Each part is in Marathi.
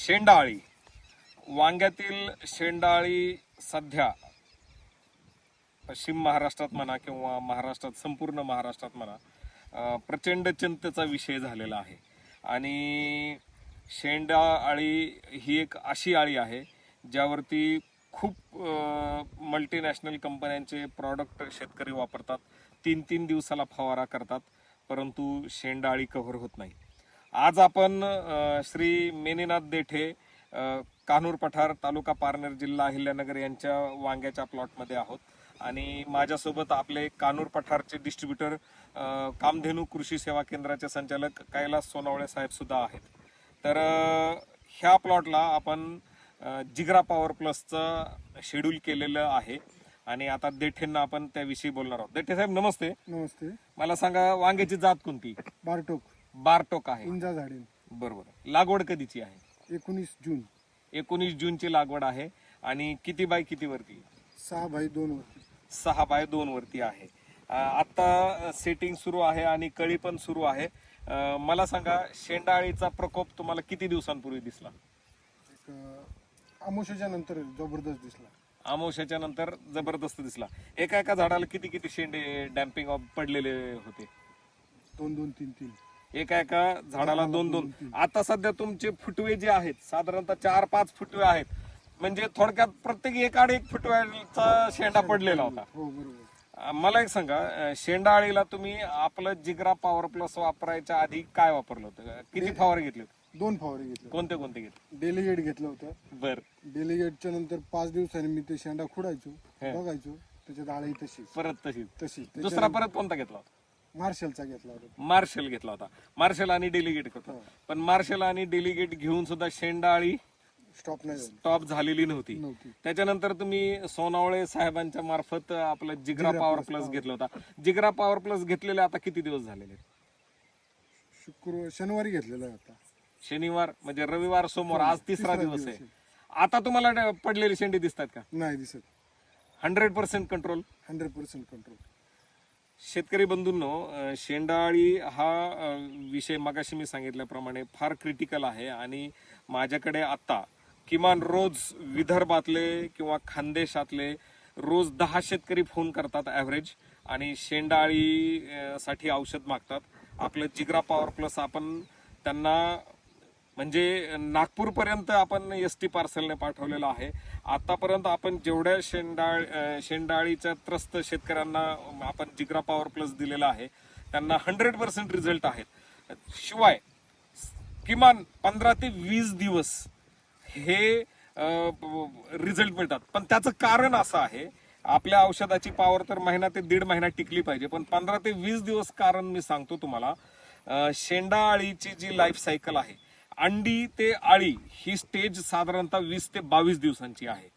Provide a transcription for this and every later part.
शेंडाळी, वांग्यातील शेंडाळी सध्या पश्चिम महाराष्ट्रात म्हणा किंवा महाराष्ट्रात, संपूर्ण महाराष्ट्रात म्हणा, प्रचंड चिंतेचा विषय झालेला आहे. आणि शेंडाळी ही एक अशी आळी आहे ज्यावरती खूप मल्टीनॅशनल कंपन्यांचे प्रॉडक्ट शेतकरी वापरतात, 3-3 दिवसाला फवारा करतात, परंतु शेंडाळी कव्हर होत नाही. आज आपण श्री मेनीनाथ देठे, कान्हूर पठार, तालुका पारनेर, जिल्हा अहिल्यानगर यांच्या वांग्याच्या प्लॉटमध्ये आहोत. आणि माझ्यासोबत आपले कान्हूर पठारचे डिस्ट्रीब्युटर, कामधेनू कृषी सेवा केंद्राचे संचालक कैलास सोनावळे साहेब सुद्धा आहेत. तर ह्या प्लॉटला आपण जिग्रा पॉवर प्लसचं शेड्यूल केलेलं आहे आणि आता देठेंना आपण त्याविषयी बोलणार आहोत. देठे साहेब नमस्ते. नमस्ते. मला सांगा, वांग्याची जात कोणती? बारटोक. बारटोक आहे. इंजा झाडे. बरोबर. लागवड कधीची आहे? 19 जून. 19 जूनची लागवड आहे. आणि किती बाय किती वरती? 6x2 वरती. 6x2 वरती आहे. आता सेटिंग सुरू आहे आणि कळी पण सुरू आहे. मला सांगा, शेंडाळीचा प्रकोप तुम्हाला किती दिवसांपूर्वी दिसला? अमावस्येच्या नंतर जबरदस्त दिसला. अमावस्याच्या नंतर जबरदस्त दिसला. एका एका झाडाला किती किती शेंडे डॅम्पिंग पडलेले होते? 2-2, 3-3. एका एका झाडाला 2-2. आता सध्या तुमचे फुटवे जे आहेत साधारणतः 4-5 फुटवे आहेत. म्हणजे थोडक्यात प्रत्येक एकाड एक फुटव्याचा शेंडा पडलेला होता. हो, बरोबर. मला एक सांगा, शेंडाळीला तुम्ही आपलं जिग्रा पॉवर प्लस वापरायच्या आधी काय वापरलं होतं? किती फवारे घेतले? 2 फवारे घेतले. कोणते कोणते घेतले? डेलिगेट घेतलं होतं. बर. डेलिगेटच्या नंतर 5 दिवसांनी मी ते शेंडा खुडायचो, बघायचो, त्याच्यात आळी तशीच. परत तशी. दुसरा त्याच्या परत कोणता घेतला होता? मार्शलचा घेतला होता. मार्शल घेतला होता. मार्शल आणि डेलिगेट होता. पण मार्शल आणि डेलिगेट घेऊन सुद्धा शेंडाळी स्टॉप झालेली नव्हती. त्याच्यानंतर तुम्ही सोनावळे साहेबांच्या मार्फत आपलं जिग्रा पॉवर प्लस घेतला होता. जिग्रा पॉवर प्लस घेतलेले आता किती दिवस झालेले? शनिवारी घेतलेला आहे. आता शनिवार म्हणजे रविवार, सोमवार, आज तिसरा दिवस आहे. आता तुम्हाला पडलेले शेंडे दिसतात का? नाही दिसत. 100% कंट्रोल. 100% कंट्रोल. शेतकरी बंधूंनो, शेंडाळी हा विषय मगाशी मी सांगितल्याप्रमाणे फार क्रिटिकल आहे. आणि माझ्याकडे आता किमान रोज विदर्भातले किंवा खानदेशातले रोज 10 शेतकरी फोन करतात ॲव्हरेज, आणि शेंडाळी साठी औषध मागतात. आपलं जिग्रा पॉवर प्लस आपण त्यांना म्हणजे नागपूरपर्यंत आपण ST पार्सलने पाठवलेलं आहे. आतापर्यंत आपण जेवढ्या शेंडाळीच्या त्रस्त शेतकऱ्यांना आपण जिग्रा पॉवर प्लस दिलेला आहे त्यांना 100% रिझल्ट आहेत. शिवाय किमान 15 ते 20 दिवस हे रिझल्ट मिळतात. पण त्याचं कारण असं आहे, आपल्या औषधाची पॉवर तर महिना ते 1.5 महिना टिकली पाहिजे, पण 15 ते 20 दिवस कारण मी सांगतो तुम्हाला. शेंडाळीची जी लाईफ सायकल आहे, अंडी ते आळी ही स्टेज साधारणतः 20 ते 22 दिवसांची आहे.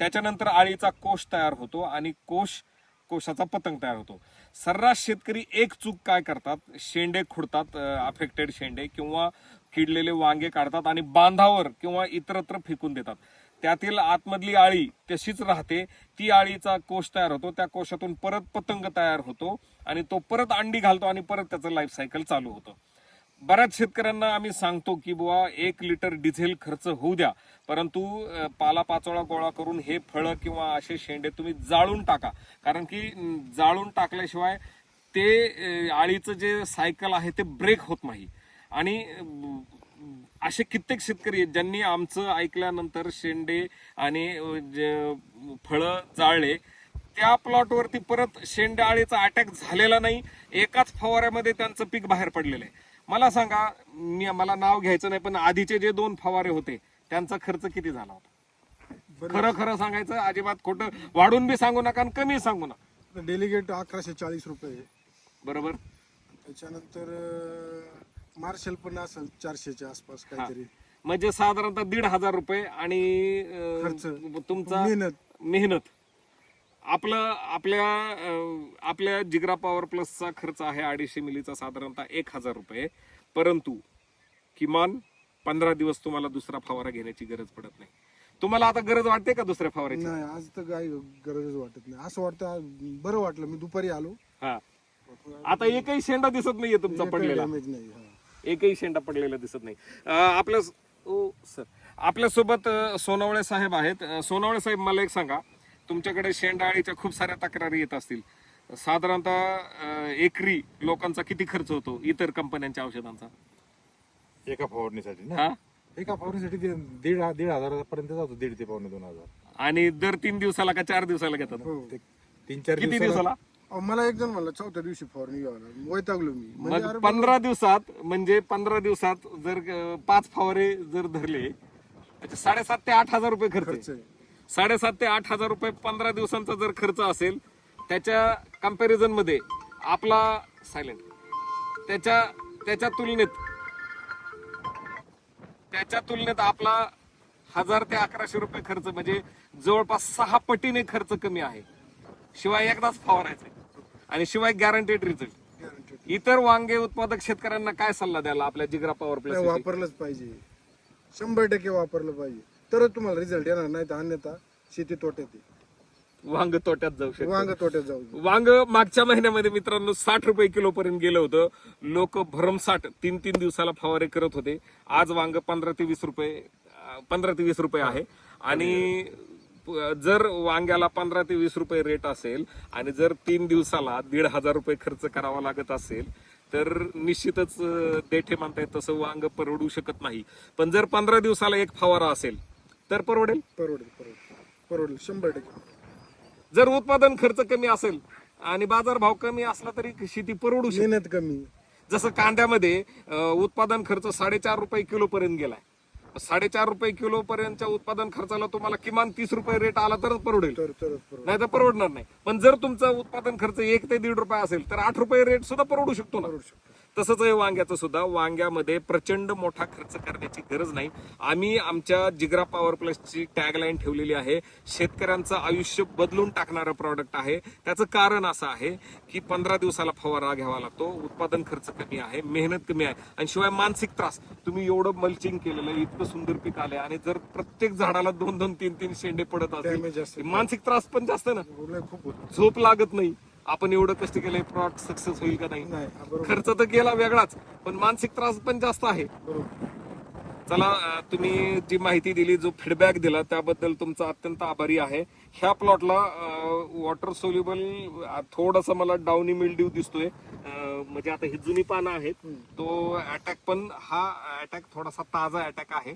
त्याच्यानंतर आळीचा कोश तयार होतो आणि कोशाचा पतंग तयार होतो. सर्रास शेतकरी एक चूक काय करतात, शेंडे खुडतात, अफेक्टेड शेंडे किंवा किडलेले वांगे काढतात आणि बांधावर किंवा इतरत्र फेकून देतात. त्यातील आतमधली आळी तशीच राहते. ती आळीचा कोश तयार होतो, त्या कोशातून परत पतंग तयार होतो आणि तो परत अंडी घालतो आणि परत त्याचं लाईफ सायकल चालू होतं. बऱ्याच शेतकऱ्यांना आम्ही सांगतो की बुवा 1 लिटर डिझेल खर्च होऊ द्या, परंतु पालापाचोळा गोळा करून हे फळं किंवा असे शेंडे तुम्ही जाळून टाका. कारण की जाळून टाकल्याशिवाय ते आळीचं जे सायकल आहे ते ब्रेक होत नाही. आणि असे कित्येक शेतकरी आहेत ज्यांनी आमचं ऐकल्यानंतर शेंडे आणि फळं जाळले, त्या प्लॉटवरती परत शेंडाळीचा अटॅक झालेला नाही. एकाच फवाऱ्यामध्ये त्यांचं पीक बाहेर पडलेलं आहे. मला सांगा, मला नाव घ्यायचं नाही, पण आधीचे जे 2 फवारे होते त्यांचा खर्च किती झाला होता? खरं सांगायचं, अजिबात खोटं वाढून बी सांगू नका आणि कमी सांगू नका. डेलिगेट 1140 रुपये. बरोबर. त्याच्यानंतर मार्शल पण असेल 400च्या आसपास काहीतरी. म्हणजे साधारणतः 1,500 रुपये आणि तुमचा मेहनत. आपल्या जिग्रा पॉवर प्लसचा खर्च आहे 250 मिलीचा साधारणतः 1,000 रुपये. परंतु किमान 15 दिवस तुम्हाला दुसरा फवारा घेण्याची गरज पडत नाही. तुम्हाला आता गरज वाटते का दुसऱ्या फवाऱ्याची? नाही, आज तर काही गरजच वाटत नाही. असं वाटतं, बरं वाटलं. मी दुपारी आलो. हा, आता एकही शेंडा दिसत नाहीये तुमचा पडलेला. नाही, एकही शेंडा पडलेला दिसत नाही. आपल्यासोबत सोनवणे साहेब आहेत. सोनवणे साहेब, मला एक सांगा, तुमच्याकडे शेंडाळीच्या खूप साऱ्या तक्रारी येत असतील. साधारणतः एकरी लोकांचा किती खर्च होतो इतर कंपन्यांच्या औषधांचा? एका फवारणीसाठी ना, हा, एका फवारणीसाठी दीड हजारापर्यंत जातो, 1.5 ते पावणे 2 हजार. आणि दर 3 दिवसाला का 4 दिवसाला घेतात? हो. 3-4 किती दिवसाला दिवसाला? अहो, मला एक जण म्हणलं 4थ्या दिवशी फवारणी घ्यावं लागेल. वैतागलो मी. म्हणजे मग अरे 15 दिवसात, म्हणजे 15 दिवसात जर 5 फवारे जर धरले, त्याचे 7,500 ते 8,000 रुपये खर्च खर्च आहे. आहे. 7,500 ते 8,000 रुपये 15 दिवसांचा जर खर्च असेल, त्याच्या कंपॅरिझन मध्ये आपला सायलेंट त्याच्या तुलनेत आपला 1,000 ते 1,100 रुपये खर्च, म्हणजे जवळपास 6 पटीने खर्च कमी आहे. शिवाय एकदाच फवारायचे आणि शिवाय गॅरंटेड रिझल्ट. Guaranteed. इतर वांगे उत्पादक शेतकऱ्यांना काय सल्ला द्याला आपल्या जिगरा पॉवर नाही, प्लस? वापरलंच पाहिजे. 100% वापरलं पाहिजे, तरच तुम्हाला रिझल्ट येणार. नाही तर अन्यथा शेती तोट्यात आहे. वांग तोट्यात जाऊ शकतो. वांग तोट्यात जाऊ. वांग मागच्या महिन्यामध्ये मित्रांनो 60 रुपये किलो पर्यंत गेलं होतं. लोक भरमसाठ 3-3 दिवसाला फवारे करत होते. आज वांग 15 ते 20 रुपये आहे. आणि जर वांग्याला 15 ते 20 रुपये रेट असेल आणि जर 3 दिवसाला 1,500 रुपये खर्च करावा लागत असेल, तर निश्चितच देठे म्हणतायत तसं वांग परवडू शकत नाही. पण जर 15 दिवसाला एक फवारा असेल तर परवडेल. परवडेल 100%. जर उत्पादन खर्च कमी असेल आणि बाजारभाव कमी असला तरी शेती परवडू शकते. मेहनत कमी. जसं कांद्यामध्ये उत्पादन खर्च 4.5 रुपये किलो पर्यंत गेलाय. 4.5 रुपये किलो पर्यंतच्या उत्पादन खर्चाला तुम्हाला किमान 30 रुपये रेट आला तरच परवडेल, तरच परवडेल. नाही तर परवडणार नाही. पण जर तुमचं उत्पादन खर्च 1 ते 1.5 रुपये असेल तर 8 रुपये रेट सुद्धा परवडू शकतो ना. तसंच आहे वांग्याचं सुद्धा. वांग्यामध्ये प्रचंड मोठा खर्च करण्याची गरज नाही. आम्ही आमच्या जिगरा पॉवर प्लसची टॅगलाईन ठेवलेली आहे, शेतकऱ्यांचं आयुष्य बदलून टाकणारं प्रॉडक्ट आहे. त्याचं कारण असं आहे की 15 दिवसाला फवारा घ्यावा लागतो, उत्पादन खर्च कमी आहे, मेहनत कमी आहे, आणि शिवाय मानसिक त्रास. तुम्ही एवढं मल्चिंग केलेलं, इतकं सुंदर पीक आलंय आणि जर प्रत्येक झाडाला 2-2, 3-3 शेंडे पडत Damage असतील, असतं. मानसिक त्रास पण जास्त ना. खूप होतं. झोप लागत नाही. आपण एवढं कष्ट केलंय, प्रॉडक्ट सक्सेस होईल का नाही? नाही, बरोबर. खर्च तर गेला वेगळाच, पण मानसिक त्रास पण जास्त आहे. बरोबर. चला, तुम्ही जी माहिती दिली, जो फीडबॅक दिला, त्याबद्दल तुमचा अत्यंत आभारी आहे. ह्या प्लॉटला वॉटर सोल्युबल थोडासा मला डाऊनी मिल्ड्यू दिसतोय. म्हणजे आता ही जुनी पानं आहेत, तो अटॅक पण, हा अटॅक थोडासा ताजा अटॅक आहे.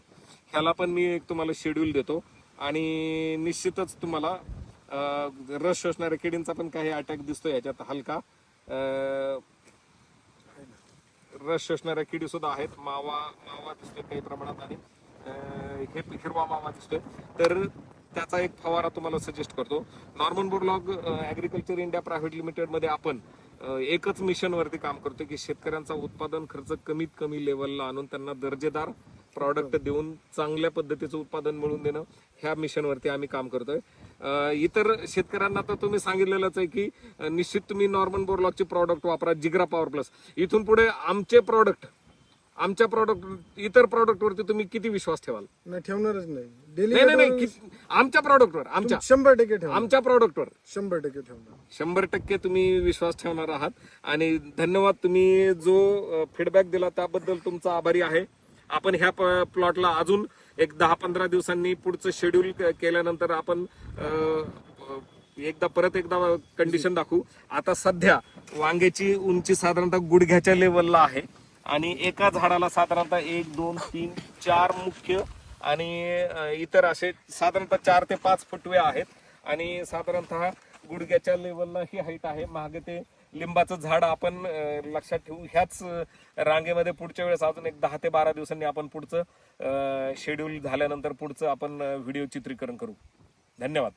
ह्याला पण मी एक तुम्हाला शेड्यूल देतो आणि निश्चितच तुम्हाला रस शोषणाऱ्या किडींचा पण काही अटॅक दिसतोय ह्याच्यात हलका. रस शोषणाऱ्या किडी सुद्धा आहेत. मावा दिसतोय काही प्रमाणात आणि हे हिरवा मावा दिसतोय. तर त्याचा एक फवारा तुम्हाला सजेस्ट करतो. Norman Borlaug agriculture India private limited मध्ये आपण एकच मिशन वरती काम करतो की शेतकऱ्यांचा उत्पादन खर्च कमीत कमी लेवलला आणून त्यांना दर्जेदार प्रॉडक्ट देऊन चांगल्या पद्धतीचं उत्पादन मिळवून देणं, ह्या मिशन वरती आम्ही काम करतोय. इतर शेतकऱ्यांना तर तुम्ही सांगितलेलंच आहे की निश्चित तुम्ही नॉर्मन बोरलॉगचे प्रॉडक्ट वापरा, जिगरा पॉवर प्लस. इथून पुढे आमच्या प्रॉडक्ट इतर प्रॉडक्ट वरती तुम्ही किती विश्वास ठेवाल? नाही, ठेवणारच नाही. नाही, आमच्या प्रॉडक्टवर, 100% ठेवणार. आमच्या प्रॉडक्टवर 100% ठेवणार. 100% तुम्ही विश्वास ठेवणार आहात. आणि धन्यवाद, तुम्ही जो फीडबॅक दिला त्याबद्दल तुमचा आभारी आहे. आपण ह्या प्लॉटला अजून एक 10-15 दिवसांनी पुढचं शेड्यूल केल्यानंतर आपण परत एकदा कंडिशन दाखवू. आता सध्या वांग्याची उंची साधारणतः गुडघ्याच्या लेवलला आहे आणि एका झाडाला साधारणतः 1, 2, 3, 4 मुख्य आणि इतर असे साधारणतः 4 ते 5 फुटवे आहेत आणि साधारणतः गुडघ्याच्या लेवलला ही हाईट आहे. मागे ते लिंबाचं झाड आपण लक्षात ठेवू. ह्याच रांगेमध्ये पुढच्या वेळेस अजून एक 10 ते 12 दिवसांनी आपण पुढचं शेड्यूल झाल्यानंतर पुढचं आपण व्हिडिओ चित्रीकरण करू. धन्यवाद.